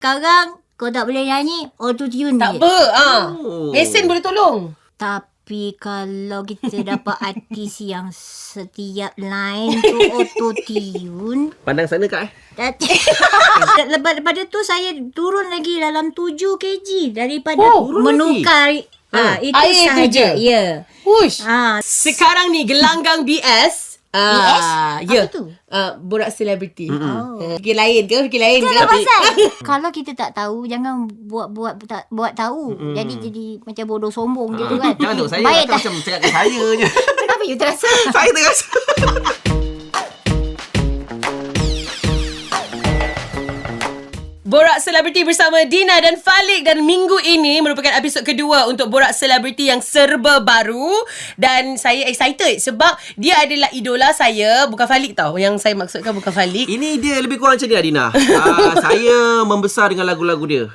Sekarang kau tak boleh nyanyi, auto-tune Tak je. apa. Mesin boleh tolong. Tapi kalau kita dapat artis yang setiap line tu auto-tune. Pandang sana Kak Lepas daripada tu saya turun lagi dalam 7 kg daripada turun menukar. Itu Air tu sahaja. je? Ya. Push. Ah, Sekarang ni gelanggang BS. BS? Ya. Apa tu? Borak selebriti. Fikir lain ke? pasal kalau kita tak tahu, jangan buat tahu. Jadi macam bodoh sombong gitu kan. Jangan tengok saya. Baik Kakak macam cakap dengan saya je. Kenapa you terasa? Saya terasa. Borak Selebriti bersama Dina dan Falik, dan minggu ini merupakan episod kedua untuk Borak Selebriti yang serba baru, dan saya excited sebab dia adalah idola saya. Bukan Falik tau, yang saya maksudkan bukan Falik. Ini dia lebih kurang macam ni Adina. Saya membesar dengan lagu-lagu dia.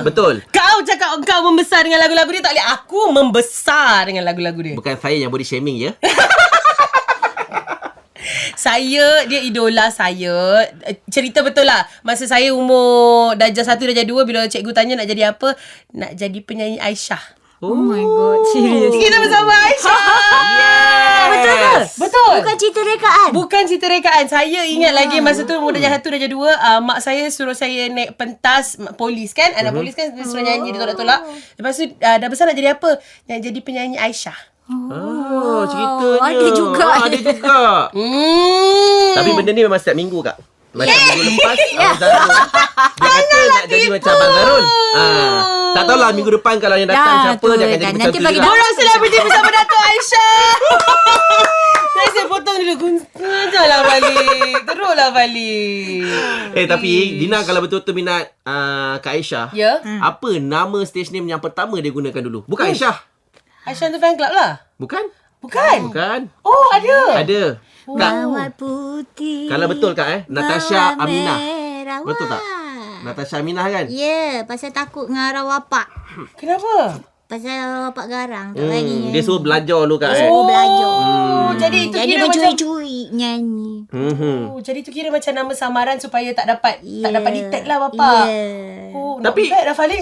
Betul. Kau cakap kau membesar dengan lagu-lagu dia, tak boleh. Aku membesar dengan lagu-lagu dia. Bukan saya yang body shaming je. Dia idola saya. Cerita betul lah. Masa saya umur darjah 1, darjah 2, bila cikgu tanya nak jadi apa, nak jadi penyanyi Aisyah. Oh my god, serius. Kita bersama Aisyah. Betul ke? Betul. Bukan cerita rekaan. Bukan cerita rekaan. Saya ingat lagi masa tu umur darjah 1, darjah 2, mak saya suruh saya naik pentas polis kan. Anak polis kan, dia suruh nyanyi, dia tolak-tolak. Lepas tu dah besar nak jadi apa? Nak jadi penyanyi Aisyah. Ceritanya. Ada juga. Ada juga. Tapi benda ni memang setiap minggu Kak. Macam minggu lepas Abang Zarul dia kata nak jadi macam Abang Zarul. Tak tahulah minggu depan kalau yang datang siapa, dia akan jadi macam nanti tu bagi juga. Borak Selebriti bersama Dato' Aisyah. Saya potong dulu. Janganlah balik. Teruklah balik. Tapi Dina kalau betul-betul minat Kak Aisyah, Ya. apa nama stage name yang pertama dia gunakan dulu? Bukan Aisyah. Aisyah tu fan club lah. Bukan? Bukan. Oh, ada. Ada. Kak, Mawar putih. kalau betul Kak Natasha mawar Aminah. merah. Betul tak? Natasha Aminah kan? Ya, pasal takut dengan arah wapak. Kenapa? Pasal arah wapak garang. Tak lagi. Dia suruh belajar dulu Kak Suruh belajar. Jadi itu Jadi kira macam mencuri-curi nyanyi. jadi itu kira macam nama samaran supaya tak dapat detect lah bapak. Yeah. Oh, Tapi- not bad dah Falik.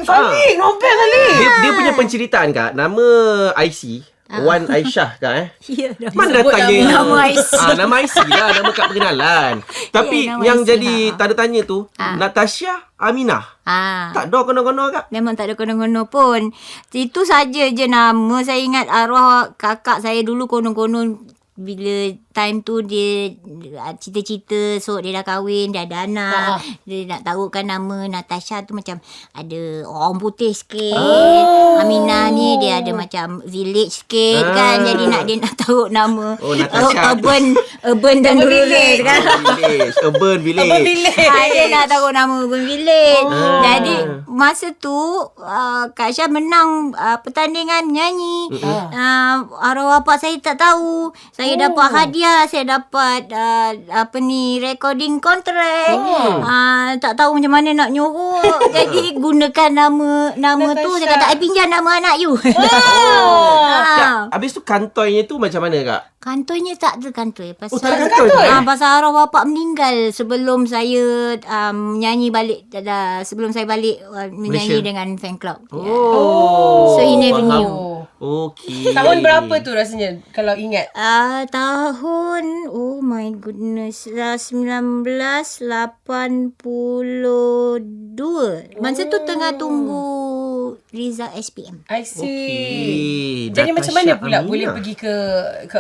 Not bad Falik. Dia punya penceritaan Kak, nama IC Wan Aisyah Kak Ya, Mana Sebut datangnya nama IC. Nama IC lah, nama kad perkenalan. Tapi nama yang IC, jadi tanda tanya tu Natasha Aminah. Tak ada kono-kono Kak. Memang tak ada konon-konon pun. Itu saja je nama. Saya ingat arwah kakak saya dulu konon-konon bila time tu dia cita-cita, so dia dah kahwin, dia ada anak. Dia nak taruhkan nama Natasha tu macam ada orang putih sikit. Aminah ni dia ada macam village sikit kan. Jadi dia nak taruh nama Natasha urban dan rural kan. Urban village. Dia nak taruh nama urban village. Jadi masa tu Kak Aisyah menang pertandingan menyanyi. Arwah bapak saya tak tahu. Saya dapat hadiah, saya dapat recording contract. Tak tahu macam mana nak nyuruh. Jadi gunakan nama tu. Saya kata, I pinjam nama anak you. Kak, habis tu kantoinya tu macam mana Kak? Kantornya tak ada kantor. Pasal, tak ada kantor? pasal arwah bapak meninggal sebelum saya menyanyi balik. Sebelum saya balik menyanyi Malaysia? dengan fan club. Oh. So he never faham. knew. Okey. Tahun berapa tu rasanya kalau ingat? Tahun oh my goodness 1982. Masa tu tengah tunggu result SPM. I see. Okey. Jadi macam mana Natasha pula Aminah. boleh pergi ke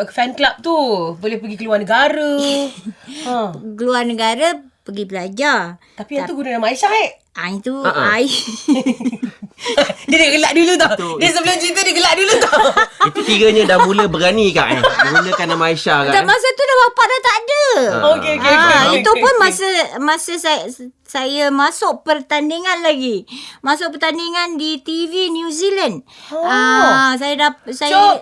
fan club tu? Boleh pergi keluar negara. Keluar negara pergi belajar. Tapi yang tu guna nama Aisyah Itu I Dia gelak dulu tau. Dia sebelum cerita dia gelak dulu tau. Itu kiranya dah mula berani Kak menggunakan nama Aisyah Kak. Dan masa tu dah bapak dah tak ada. Okey. Itu pun masa saya masuk pertandingan lagi. Masuk pertandingan di TV New Zealand. Saya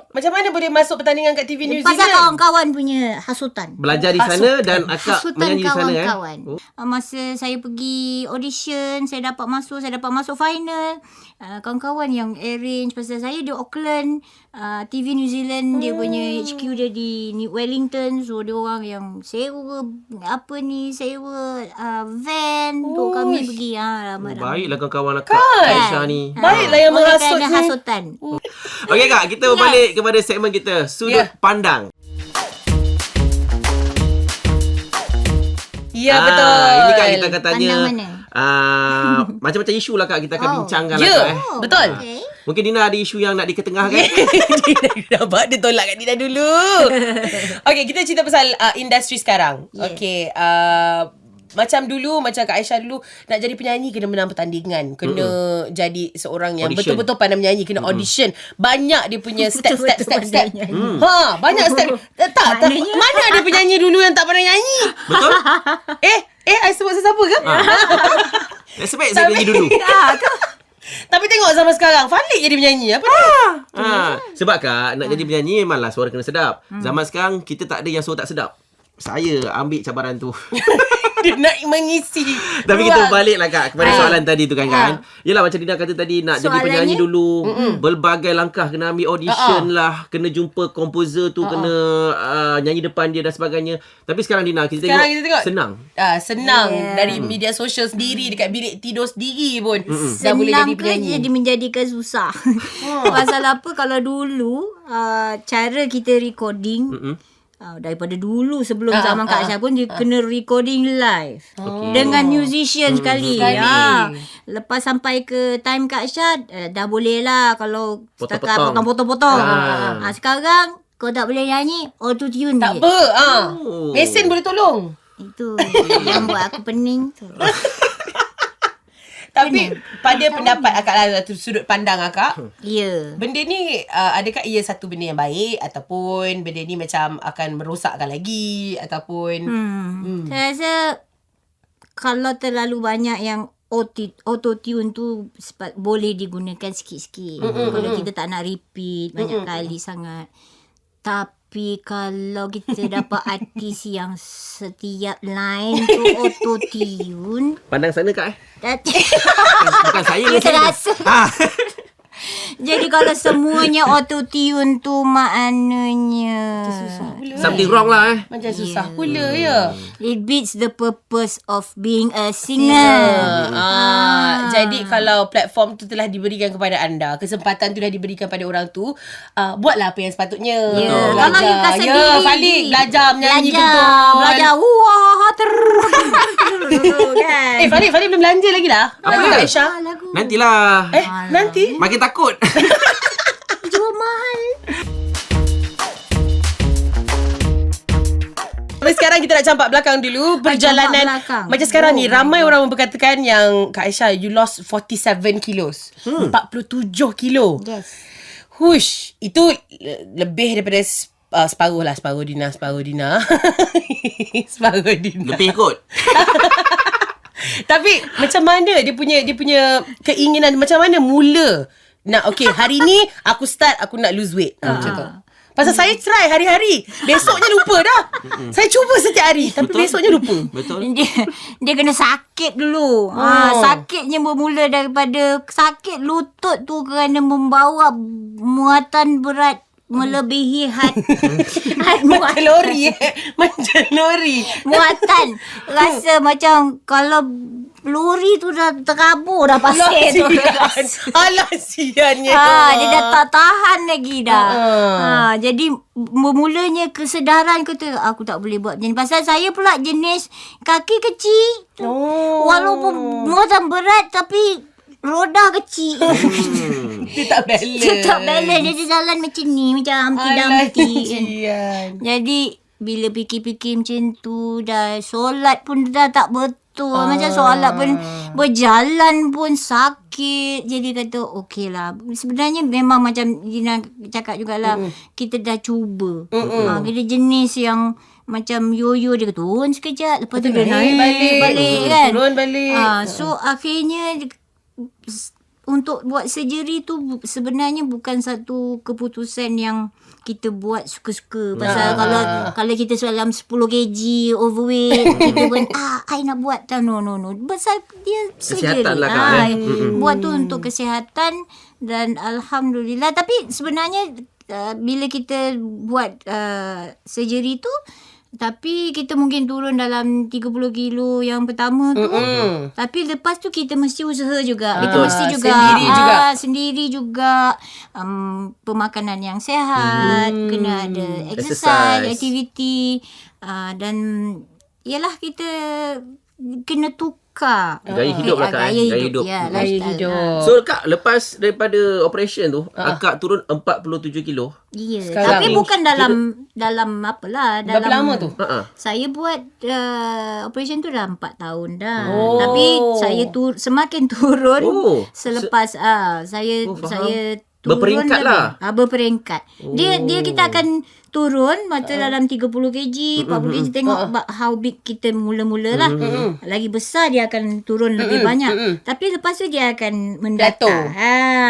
Macam mana boleh masuk pertandingan kat TV New pasal Zealand? kawan-kawan punya hasutan. Belajar di sana dan akak Hasutan menyanyi di sana kawan-kawan. Masa saya pergi audition audition, saya dapat masuk final. Kawan-kawan yang arrange, pasal saya di Auckland, TV New Zealand dia punya HQ dia di Wellington, so dia orang yang sewa van untuk kami pergi Baiklah kawan-kawan Kak Aisyah ni. Baiklah yang menghasut ada ni. hasutan. Okey Kak, kita balik kepada segmen kita, sudut pandang. Ya, betul. Ini Kak kita akan tanya Pandang mana? macam-macam isu lah Kak, kita akan bincangkan Ya, lah Kak. betul. Okay. Mungkin Dina ada isu yang nak diketengahkan. Dia nampak dia tolak kat Dina dulu. Okay, kita cerita pasal industri sekarang. Yeah. Okay, macam dulu, macam Kak Aisyah dulu, nak jadi penyanyi kena menang pertandingan, kena jadi seorang yang Audition. betul-betul pandai menyanyi, kena audition. Banyak dia punya step. Pandai nyanyi. Banyak step. Tak, mana ada penyanyi dulu yang tak pandai nyanyi? Betul? I sebut sesiapa ke? Nasib baik saya nyanyi dulu. Tapi tengok zaman sekarang, Falik jadi penyanyi. Apa dia? Sebab Kak, nak jadi penyanyi memanglah suara kena sedap. Zaman sekarang kita tak ada yang suara tak sedap. Saya ambil cabaran tu. Dia nak mengisi. Tapi ruang. kita baliklah Kak kepada soalan tadi tu kan. Yelah macam Dina kata tadi, nak jadi penyanyi dulu, berbagai langkah, kena ambil audition lah, kena jumpa komposer tu, kena nyanyi depan dia dan sebagainya. Tapi sekarang Dina, kita tengok senang. Senang. Dari media sosial sendiri, dekat bilik tidur sendiri pun dah boleh jadi Senang ke penyanyi. jadi menjadikan susah? Pasal apa, kalau dulu cara kita recording, daripada dulu sebelum zaman Kak Aisyah pun dia kena recording live dengan musician sekali. Lepas sampai ke time Kak Aisyah dah boleh lah kalau setakat potong-potong. Sekarang kau tak boleh nyanyi, auto tune Tak je. apa. Mesin boleh tolong. Itu yang buat aku pening tu. Tapi pada pendapat akak lah, sudut pandang akak, Ya. benda ni adakah ia satu benda yang baik, ataupun benda ni macam akan merosakkan lagi, ataupun Saya rasa kalau terlalu banyak yang auto-tune tu boleh digunakan sikit-sikit. Kalau kita tak nak repeat banyak kali sangat. Tapi kalau kita dapat artis yang setiap line tu auto-tune. Pandang sana Kak Bukan saya Dia yang terasa. Jadi kalau semuanya auto-tune tu maknanya something wrong lah macam susah pula ya. it beats the purpose of being a singer. Jadi kalau platform tu telah diberikan kepada anda, kesempatan tu dah diberikan pada orang tu, buatlah apa yang sepatutnya. Ya, kalau you kat sendiri, Falik belajar menyanyi betul. Belajar kan. Falik belum belanja lagi lah. Apa Lagu dia? Kak Aisyah. Nantilah. Nanti Makin takut. Jual mahal. Tapi sekarang kita nak campak belakang dulu. Perjalanan belakang. macam sekarang ni, ramai orang memperkatakan yang Kak Aisyah, you lost 47 kilos. 47 kilo. Yes. Hush, itu lebih daripada separuh Dina. Separuh Dina. Lebih kot. Tapi macam mana dia punya keinginan, macam mana mula nak, okay, hari ni aku start, aku nak lose weight. Macam tu. Pasal saya try hari-hari, besoknya lupa dah. Saya cuba setiap hari, tapi besoknya lupa. Betul. Dia kena sakit dulu. Sakitnya bermula daripada sakit lutut tu kerana membawa muatan berat melebihi Macam lori. Macam lori. muatan. Rasa macam kalau lori tu dah terabur dah pasir tu. Alah siannya. Dia dah tak tahan lagi dah. Jadi bermulanya kesedaran kata aku tak boleh buat macam ni. Pasal saya pula jenis kaki kecil. Walaupun muatan berat tapi roda kecil. Dia tak balance. Dia tak balance. Dia jalan macam ni, macam Humpty Dumpty. Jadi bila fikir-fikir macam tu, dah solat pun dah tak betul. Macam solat pun berjalan pun sakit. Jadi kata okey lah. Sebenarnya memang macam Dina cakap jugalah, kita dah cuba. Kita jenis yang macam yo-yo, dia turun sekejap, lepas tu dia naik balik kan. Turun balik. So akhirnya untuk buat surgery tu sebenarnya bukan satu keputusan yang kita buat suka-suka. Pasal kalau kita dalam 10 kg overweight, kita pun I nak buat tak. No. Pasal dia surgery. Kesihatan lah, Kak, Buat tu untuk kesihatan dan alhamdulillah. Tapi sebenarnya bila kita buat surgery tu, tapi kita mungkin turun dalam 30 kilo yang pertama tu. Tapi lepas tu kita mesti usaha juga. Kita mesti juga sendiri juga pemakanan yang sihat, kena ada exercise, aktiviti, dan ialah kita kena tukar gaya hidup lah, Kak. Gaya hidup. Ya, Gaya hidup. So Kak, lepas daripada operation tu, Akak turun 47 kilo. Ya, Sekarang tapi bukan dalam apalah, Berapa lama tu? Saya buat operation tu dah 4 tahun dah. Tapi saya semakin turun selepas saya turun berperingkat lebih. lah. Berperingkat. Dia kita akan turun dalam 30 kg, 40 kg, tengok how big kita mula-mula lah. Lagi besar dia akan turun lebih banyak. Tapi lepas tu dia akan mendata.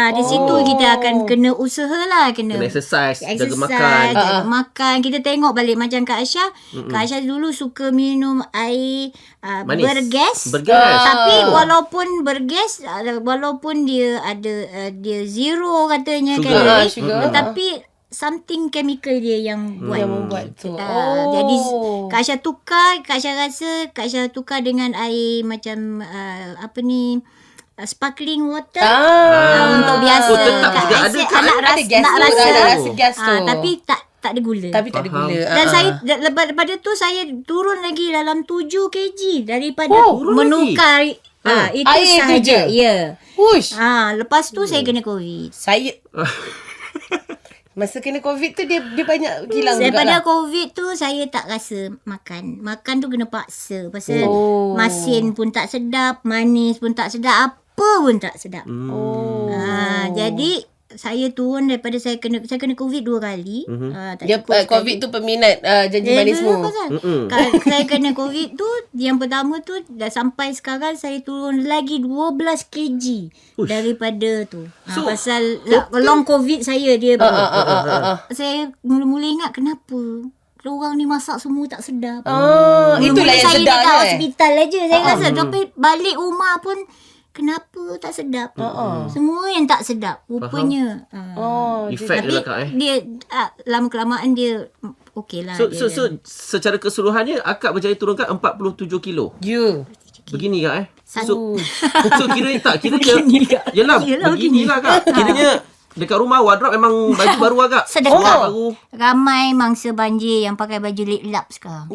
Di situ kita akan kena usaha lah, kena exercise, jaga makan. Kita tengok balik macam Kak Aisyah. Kak Aisyah dulu suka minum air bergas. Tapi walaupun bergas, walaupun dia ada dia zero katanya kalori, tetapi something chemical dia yang buat tu. Jadi Kak Aisyah tukar, Kak Aisyah tukar dengan air macam sparkling water untuk biasa. Kak Aisyah nak rasa gas tu. tapi tak ada gula. Tapi tak ada gula. Dan saya daripada tu saya turun lagi dalam 7 kg daripada menukar itu air tu sahaja. je. Ya. Uish. Lepas tu saya kena COVID. Masa kena COVID tu dia banyak hilang Daripada jugalah. COVID tu saya tak rasa makan. Makan tu kena paksa. Pasal masin pun tak sedap, manis pun tak sedap, apa pun tak sedap. Jadi saya turun daripada saya kena COVID 2 kali. Dia COVID tu peminat janji manismu. Saya kena COVID tu, yang pertama tu dah sampai sekarang saya turun lagi 12 kg daripada tu. Pasal long COVID saya dia. Saya mula-mula ingat kenapa orang ni masak semua tak sedap. Itulah yang saya sedap dekat hospital aja saya rasa. Tapi balik rumah pun kenapa tak sedap? Semua yang tak sedap rupanya. Efek dia lah, Kak. Dia lama-kelamaan dia okey lah. So secara keseluruhannya Akak berjaya turunkan 47 kilo. Ya. Begini, Kak. Satu. So kiranya yelah beginilah, Kak. Kiranya dekat rumah wardrobe memang baju baru agak. Sedekah. Baru. Ramai mangsa banjir yang pakai baju lip lap sekarang.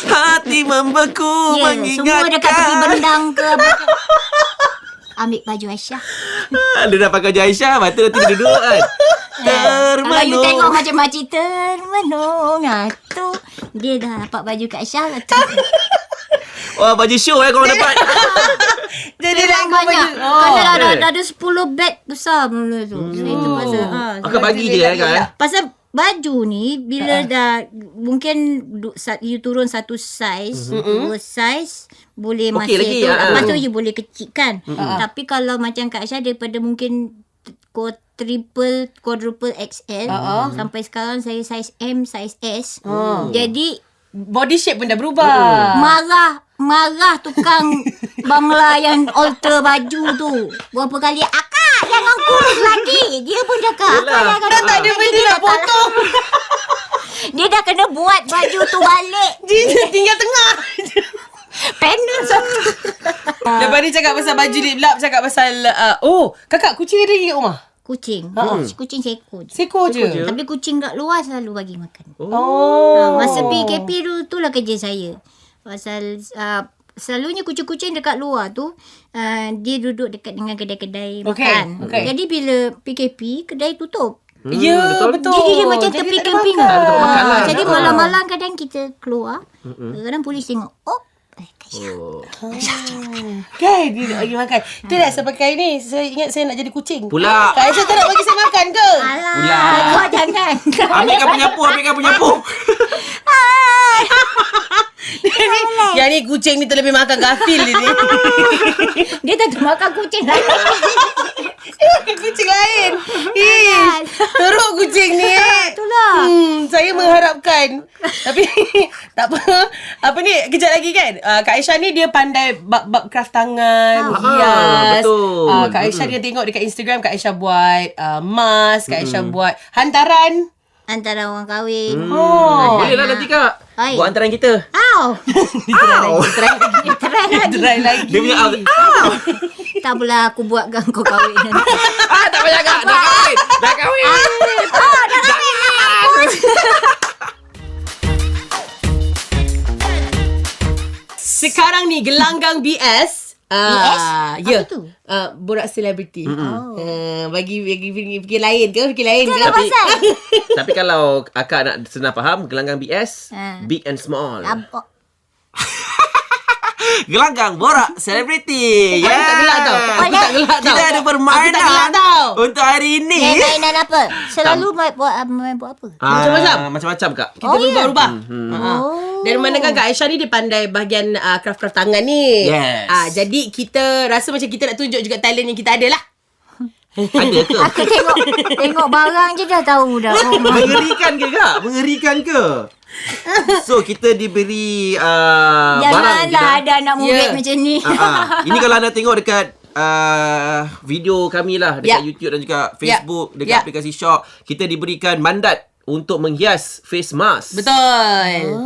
Hati membeku semua dekat tepi bendang ke apa. Ambil baju Aisyah. Dia dah pakai baju Aisyah, mata nanti dia duduk kan. Kalau you tengok macam makcik termenung tu, dia dah dapat baju Kak Aisyah. Baju show korang dapat. Jadi dah banyak. Kerana dah ada 10 beg besar mula tu. Itu pasal Akak bagi je kan. Pasal baju ni bila dah mungkin you turun satu size, dua size boleh masih lagi, tu. Lepas tu you boleh kecilkan. Tapi kalau macam Kak Aisyah daripada mungkin quadruple XL sampai sekarang saya size M, size S. Jadi body shape pun dah berubah. Marah tukang Bangla yang alter baju tu. Berapa kali Akak jangan kurus lagi. Dia pun cakap Akak jangan Dah tak ada benda nak potong. Dia dah kena buat baju tu balik. Dia tinggal tengah. Panel satu. Lepas ni cakap pasal baju lip lap, cakap pasal kakak kucing ada lagi kat rumah? Kucing. Kucing seekor je. Seekor je. Tapi kucing kat luar selalu bagi makan. Masa PKP tu lah kerja saya. Pasal selalunya kucing-kucing dekat luar tu dia duduk dekat dengan kedai-kedai makan. Jadi bila PKP kedai tutup. Ya, betul. Jadi dia macam tepi kemping. Jadi malam-malam kadang kita keluar. Kadang polis tengok. Kan dia bagi makan. Tu dah sepakai ni saya ingat saya nak jadi kucing. Pula. Kak Aisyah tak nak bagi saya makan ke? Pula. Kau jangan. Ambilkan penyapu. Yang ni kucing ni terlebih makan gafil ni. Dia tak makan kucing lain. Dia makan kucing lain. Teruk kucing ni. Itulah. Saya mengharapkan. Tapi tak apa. Apa ni, kejap lagi kan. Kak Aisyah ni dia pandai bab craft tangan, hias. Betul. Kak Aisyah dia tengok dekat Instagram, Kak Aisyah buat mask, Kak Aisyah buat hantaran. Antara orang kahwin. Boleh lah nanti Kak. Hai. Buat antaran kita. Au. Try lagi. Dia punya Tak apalah, aku buatkan kau kahwin nanti. tak payah Kak. Dah kahwin. Dah kahwin. Sekarang ni gelanggang BS. BS? Ya. Apa tu? Borak selebriti. Bagi fikir lain ke? Fikir lain ke? Tapi kalau akak nak senang faham, gelanggang BS, big and small. Gelanggang borak selebriti. Aku tak gelak tau. Aku tak gelak tau. Kita ada Aku tak gelak permainan tau. untuk hari ini. Mainan apa? Selalu buat apa? Macam-macam? Macam-macam Kak. Kita berubah-ubah. Dan mana kan Kak Aisyah ni dia pandai bahagian craft-craft tangan ni. Yes. Jadi kita rasa macam kita nak tunjuk juga talent yang kita ada lah. Ada ke? Aku tengok barang je dah tahu dah. Oh, Mengerikan ke Kak? Mengerikan ke? So kita diberi barang. janganlah ada anak murid Ya. macam ni. Ini kalau anda tengok dekat video kami lah dekat YouTube dan juga Facebook, dekat aplikasi Shop, kita diberikan mandat untuk menghias face mask. Betul.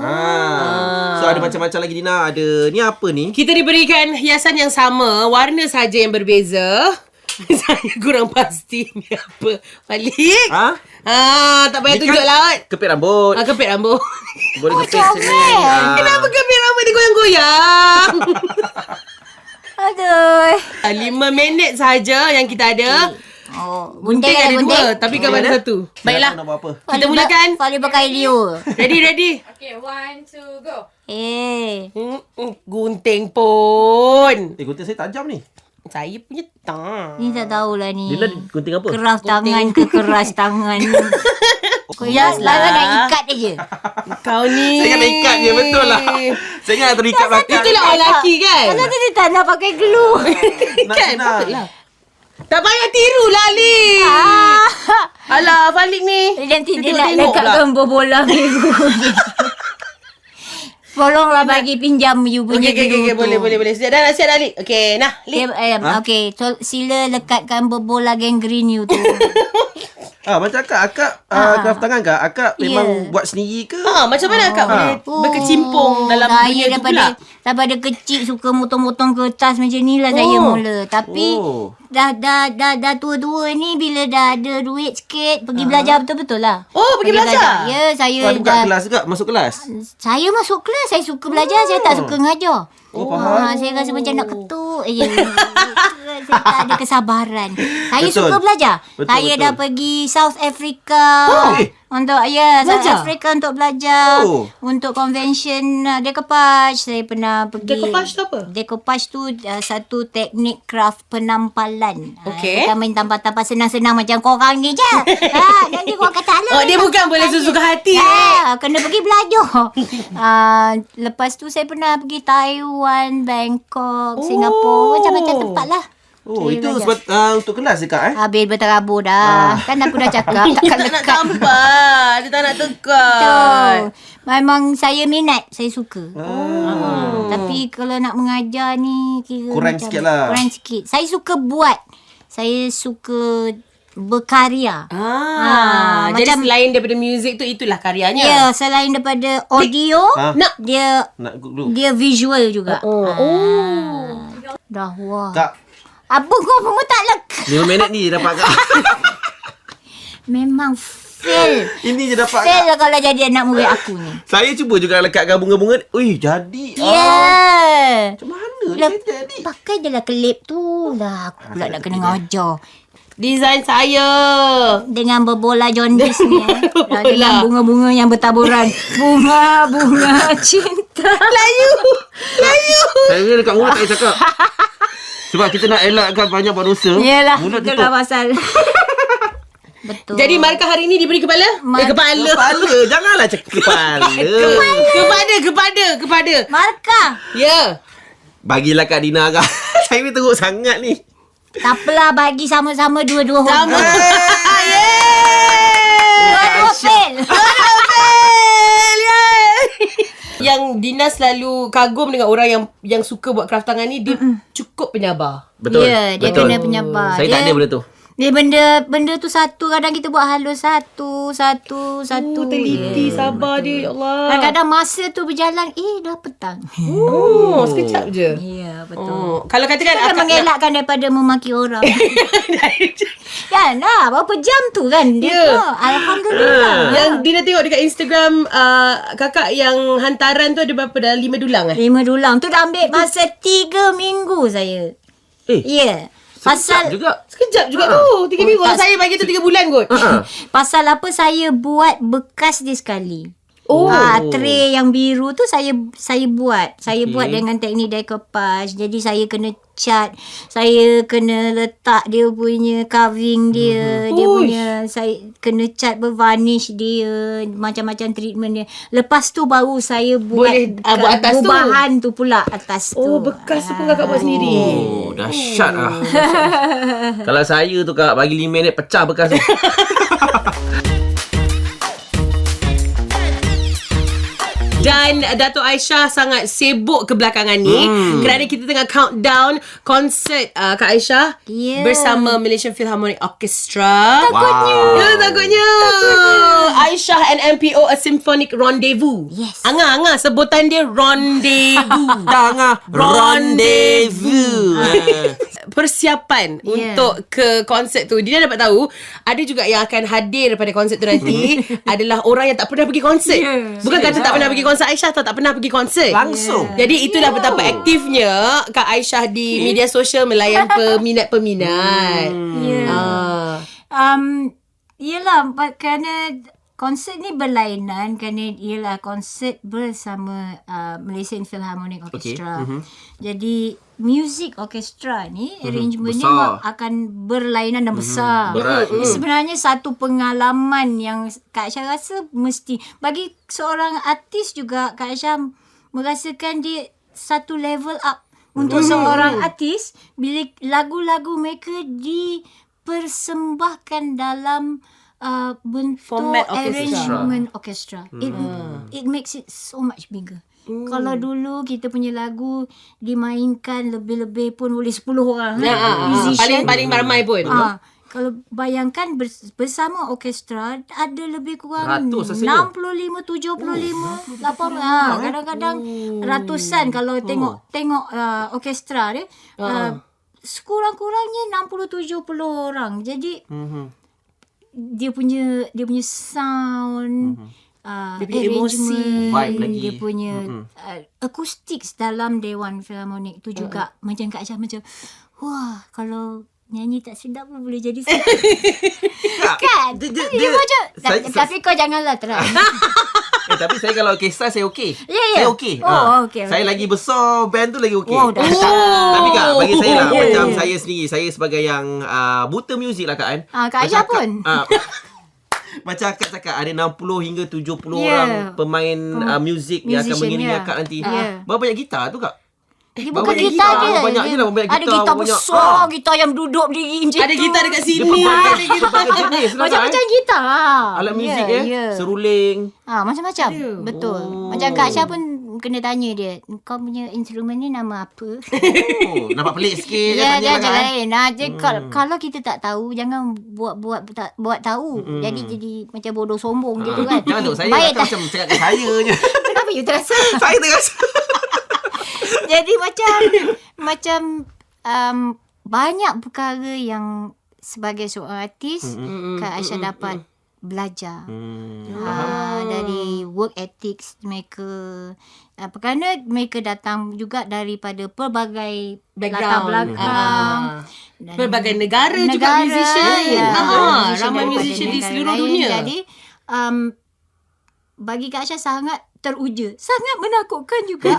So ada macam-macam lagi Dina. Ada ni apa ni? Kita diberikan hiasan yang sama, warna saja yang berbeza. Saya kurang pasti ni apa. Falik. Tak payah Ni tunjuk kan lah. kepit rambut. Kepit rambut. Boleh kepit comel. sini. Kenapa kepit rambut dia goyang-goyang? Aduh. 5 minit saja yang kita ada. Gunting ada gunting. 2, tapi gambar ada 1. Baiklah. Nak buat apa? Kita mulakan. Fali pakai Leo. Ready? Okay, 1, 2, go. Gunting pun. Gunting saya tajam ni. Saya punya tak. Ni tak tahulah ni. Dina gunting apa? Keras tangan ke keras tangan. Kau nak ikat je. Kau ni. Saya nak ikat je, betul lah. Saya ingat nak terikat belakang. Itulah orang lelaki kan? Kalau tadi tak nak pakai glue. Kan? Patutlah. Tak payah tiru lah, Ali. Alah, Falik ni. Nanti dia Duduk nak tengok lekatkan bola minggu. Tolonglah bagi pinjam you punya Okay, boleh. Siap dah, Ali. Okay, nah, Li. Okay, sila lekatkan bola gangrene you tu. Macam akak craft tangan Kak? Akak memang buat sendiri ke? Macam mana akak boleh berkecimpung dalam dunia tu pula? Daripada kecil suka motong-motong kertas macam ni lah saya mula. Tapi dah tua-tua ni bila dah ada duit sikit pergi belajar betul-betul lah. Pergi belajar? Ya, saya Buka kelas juga? Masuk kelas? Saya masuk kelas, saya suka belajar, saya tak suka mengajar. Faham. Saya rasa macam nak ketuk je. Saya tak ada kesabaran. Saya Betul. suka belajar. Saya Betul. dah pergi South Africa untuk South Africa untuk belajar. Untuk convention decoupage. Saya pernah pergi. Decoupage tu apa? Decoupage tu satu teknik craft penampalan. Okey. Kita main tampal-tampal senang-senang macam korang ni je. Nanti korang kata alah. Dia bukan boleh suka hati Kena pergi belajar. Lepas tu saya pernah pergi Taiwan, Bangkok, Singapura, macam-macam tempat lah. Itu sebab untuk kelas je Kak Habis berterabur dah. Kan aku dah cakap takkan Dia tak nak lekat. tampal. Dia tak nak tekan. Betul. Memang saya minat, saya suka. Tapi kalau nak mengajar ni kira Kurang sikit lah. Kurang sikit. Saya suka buat. Saya suka berkarya. Jadi macam selain daripada muzik tu, itulah karyanya. ya, selain daripada audio, dia visual juga. Dah wah. Kak, Apa kau pun tak lekat. 5 minit ni dapat Kak. Memang fail. Ini je dapat Fail Kak. lah kalau jadi anak murid aku ni. Saya cuba juga lekatkan bunga-bunga. Jadi. Ya. Macam mana dia jadi? Pakai je lah kelip tu. Lah aku pula nak kena ngajar. Design saya. Dengan berbola jaundice ni. Dengan bunga-bunga yang bertaburan. Bunga-bunga cinta. Layu. Saya dekat mulut tak payah cakap. Sebab kita nak elakkan banyak buat dosa. Yelah, Mulut itulah tutup. pasal. Betul. Jadi markah hari ni diberi kepala? Kepala. Kepala. Janganlah cakap kepala. Kepada. Markah. Ya. Bagilah Kak Dina Kak. Saya ni teruk sangat ni. Tak apalah, bagi sama-sama dua-dua Sama. homer. Dua-dua fail. Yang Dina selalu kagum dengan orang yang suka buat craft tangan ni, dia cukup penyabar. Betul. Ya, dia betul. kena penyabar. Saya tak ada benda tu. Dia benda tu satu, kadang kita buat halus satu. Teliti, sabar dia, ya Allah. Kadang-kadang masa tu berjalan, dah petang. Sekejap je. Ya, betul. Kalau katakan Kita mengelakkan daripada memaki orang. Kan lah, berapa jam tu kan dia tu. Alhamdulillah. Yang Dina tengok dekat Instagram kakak yang hantaran tu ada berapa dah 5 dulang 5 dulang tu dah ambil masa 3 minggu saya. Ya. Pasal Sekejap juga tu 3 minggu. Saya bagi tu 3 bulan kot. Pasal apa, saya buat bekas dia sekali. Tray yang biru tu saya buat. Saya buat dengan teknik decoupage. Jadi saya kena cat, saya kena letak dia punya carving dia, dia punya, saya kena cat bervarnish dia, macam-macam treatment dia. Lepas tu baru saya buat buat atas tu. bahan tu pula atas tu. Bekas tu pun kakak buat sendiri. Dahsyat lah. Kalau saya tu Kak, bagi 5 minit pecah bekas tu. Dan Dato' Aisyah sangat sibuk kebelakangan ni kerana kita tengah countdown konsert Kak Aisyah bersama Malaysian Philharmonic Orchestra. Takutnya. Aisyah and MPO A Symphonic Rendezvous. Yes. Anga sebutan dia Rendezvous. Rendezvous. Persiapan untuk ke konsert tu. Dina dapat tahu ada juga yang akan hadir pada konsert tu nanti adalah orang yang tak pernah pergi konsert. Bukan kata tak pernah pergi konsert Aisyah, tak pernah pergi konsert Langsung. Jadi itulah betapa aktifnya Kak Aisyah di media sosial melayan peminat-peminat. Yelah, kerana konsert ni berlainan, kerana ialah konsert bersama Malaysian Philharmonic Orchestra. Jadi music orchestra ni arrangementnya akan berlainan dan besar. Berat. Ini sebenarnya satu pengalaman yang Kak Aisyah rasa mesti, bagi seorang artis juga, Kak Aisyah merasakan dia satu level up untuk seorang artis bila lagu-lagu mereka dipersembahkan dalam bentuk format orchestra. arrangement orchestra. It makes it so much bigger. Kalau dulu kita punya lagu dimainkan lebih-lebih pun oleh 10 orang musician. Paling ramai pun. Kalau bayangkan bersama orkestra ada lebih kurang Ratus 65, 75, 80. Kadang-kadang ratusan kalau tengok orkestra dia. Sekurang-kurangnya 60-70 orang. Jadi dia punya sound, dia punya emosi, vibe lagi. dia punya akustik dalam Dewan Philharmonic tu juga macam Kak Aisyah macam wah, kalau nyanyi tak sedap pun boleh jadi sedap. Kan? Dia macam tapi kau janganlah try. Tapi saya kalau orkestra saya okey. Ya. Saya okey. Okey. Saya lagi besar band tu lagi okey. Dahsyat. Tapi Kak, bagi saya lah macam saya sendiri, saya sebagai yang buta muzik lah Kak kan. Kak Aisyah pun. Macam Kak cakap ada 60 hingga 70 orang pemain muzik yang akan mengiringi Kak nanti. Berapa banyak gitar tu Kak? Dia bukan gitar dia. Banyak je lah, banyak ada gitar besar, gitar yang duduk berdiri macam tu. Ada gitar dekat sini. Ada gitar jenis. Macam-macam gitar. Alat muzik seruling. Macam-macam. Betul. Macam Kak Aisyah pun kena tanya dia, kau punya instrumen ni nama apa? Nampak pelik sikit. Dia lain. Kalau kita tak tahu, jangan buat tahu. Jadi macam bodoh sombong gitu kan. Jangan tu, saya Baik macam cakap dengan saya je. Kenapa you terasa? Saya terasa. Jadi macam banyak perkara yang sebagai seorang artis Kak Aisyah dapat belajar dari work ethics mereka, kerana mereka datang juga daripada pelbagai latar belakang, pelbagai negara juga musician. Ramai musician di seluruh dunia. Jadi bagi Kak Aisyah sangat teruja. Sangat menakutkan juga.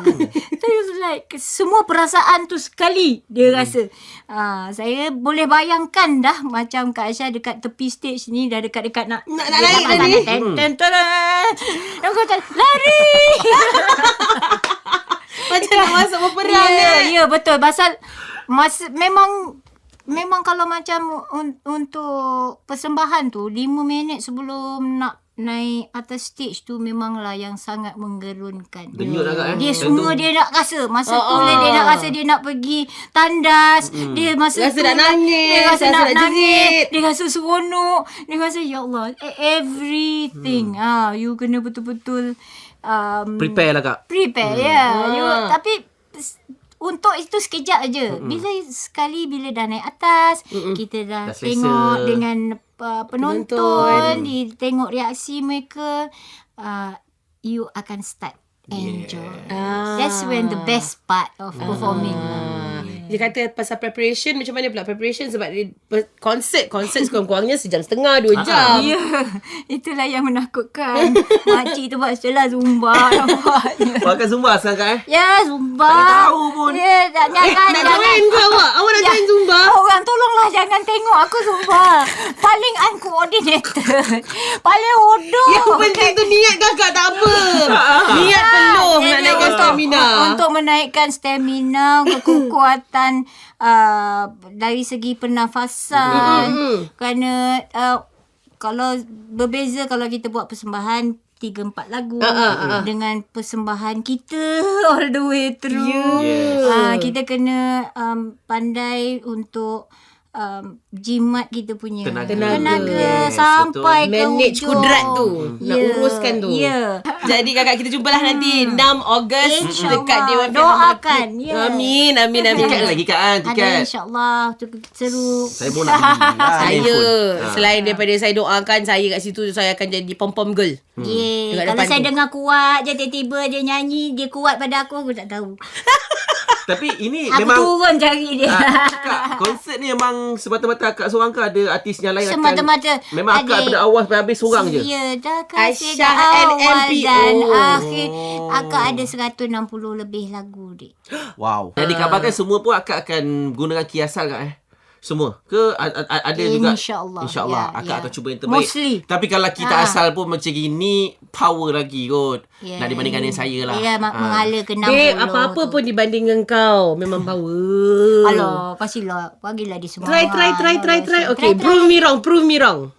Saya like semua perasaan tu sekali dia rasa. Saya boleh bayangkan dah macam Kak Aisyah dekat tepi stage ni dah dekat-dekat nak naik dah ni. Dia kata lari. Macam nak masuk berperang kan? Ya, betul. Pasal memang kalau macam untuk persembahan tu 5 minit sebelum nak naik atas stage tu memanglah yang sangat menggerunkan. Denyut agak Dia semua dia nak rasa. Masa tu dia nak rasa dia nak pergi tandas. Dia masa Rasa tu nak nangis, dia rasa rasa nak nak nangis. jerit. Dia rasa seronok. Dia rasa ya Allah everything. You kena betul-betul Prepare lah Kak. prepare tapi untuk itu sekejap aja. Bila dah naik atas, kita dah Dah selesa. tengok dengan penonton, tengok reaksi mereka, you akan start enjoy. That's when the best part of performing. Dia kata pasal preparation, macam mana pula preparation? Sebab dia konsert sekurang-kurangnya sejam setengah, 2 jam. Ya, itulah yang menakutkan. Makcik tu buat setelah Zumba nampaknya. Awak kan Zumba sekarang Kak Ya, Zumba. Tak tahu pun. Ya, jangan. Nak join ke awak? Awak nak join Zumba? Orang tolonglah jangan tengok aku Zumba. Paling uncoordinated. Paling hodoh. Yang penting tu niat kakak tak apa. Niat penuh nak Jadi naikkan stamina. Untuk menaikkan stamina, kekuatan dari segi pernafasan. Kerana kalau berbeza kalau kita buat persembahan 3-4 lagu dengan persembahan kita all the way through. Kita kena pandai untuk jimat kita punya Tenaga. Yes, sampai ke Manage hujung. kudrat tu. Nak uruskan tu. Ya. Jadi kakak kita jumpalah nanti 6 Ogos InsyaAllah. dekat Dewan Doakan, ya. Amin. Tiket lagi Kak kan? Ada Tiket. insyaAllah seru. Saya pun nak beli lah. Saya handphone. selain daripada saya doakan, saya kat situ saya akan jadi pom-pom girl. Yeah. Dekat Kalau depan saya tu. dengar kuat je tiba-tiba dia nyanyi, dia kuat pada aku tak tahu. Tapi ini Aku memang turun cari dia. Kak, konsert ni memang semata-mata akak seorang ke ada artis yang lain Semata-mata memang akak ada- daripada awal sampai habis seorang je? Ya, dah kasih Aisyah awal NMPO. dan akhir. Akak ada 160 lebih lagu dia. Wow. Jadi kabarkan semua pun akak akan gunakan kiasan Kak Semua ke ada juga? InsyaAllah. InsyaAllah Ya, akak ya. akan cuba yang terbaik. Mostly. Tapi kalau kita asal pun macam gini, power lagi kot. Ya. Nak dibandingkan dengan saya lah. Dia menghala ke 60 Babe, apa-apa tu. pun dibanding dengan kau memang power. Alah, pastilah. Bagilah dia semangat. Try. Okay, prove me wrong.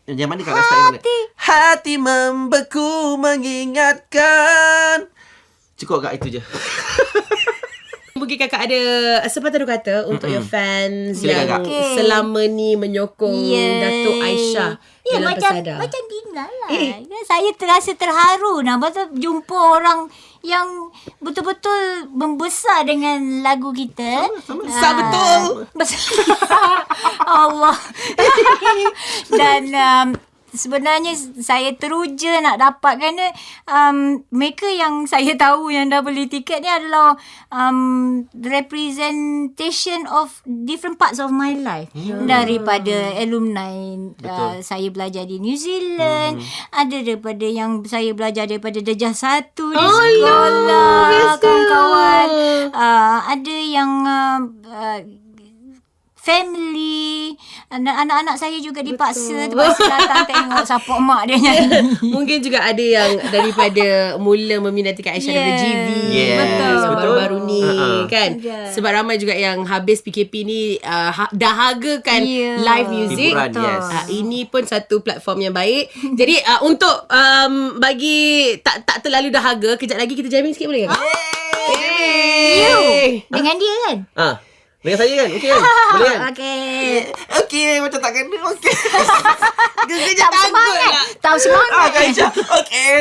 Yang mana Kak start yang mana? Hati membeku mengingatkan. Cukup Kak itu je. Mungkin kakak ada sepatah dua kata untuk your fans Silakan, yang Kak. selama ni menyokong Datuk Aisyah Ya, dalam macam pesada. macam Dina lah. Saya terasa terharu betul jumpa orang yang betul-betul membesar dengan lagu kita. Betul. Allah. Dan sebenarnya saya teruja nak dapat kerana mereka yang saya tahu yang dah beli tiket ni adalah representation of different parts of my life. Daripada alumni saya belajar di New Zealand, ada daripada yang saya belajar daripada Darjah 1 di sekolah, kawan-kawan. Ada yang family, anak-anak saya juga terpaksa datang tengok support mak dia nyanyi. Mungkin juga ada yang daripada mula meminati Kak Aisyah daripada GV. Yes, betul. Baru-baru ni kan. Ya. Sebab ramai juga yang habis PKP ni dahagakan live music. Hiburan, yes. Ini pun satu platform yang baik. Jadi untuk bagi tak terlalu dahaga, kejap lagi kita jamming sikit boleh kan? You dengan dia kan? Dengan saya kan? Okey kan? Boleh kan? Okey. Okey, macam tak kena. Okey. Kejap Tak semangat. Tak semangat. Kak Aisyah. Okey.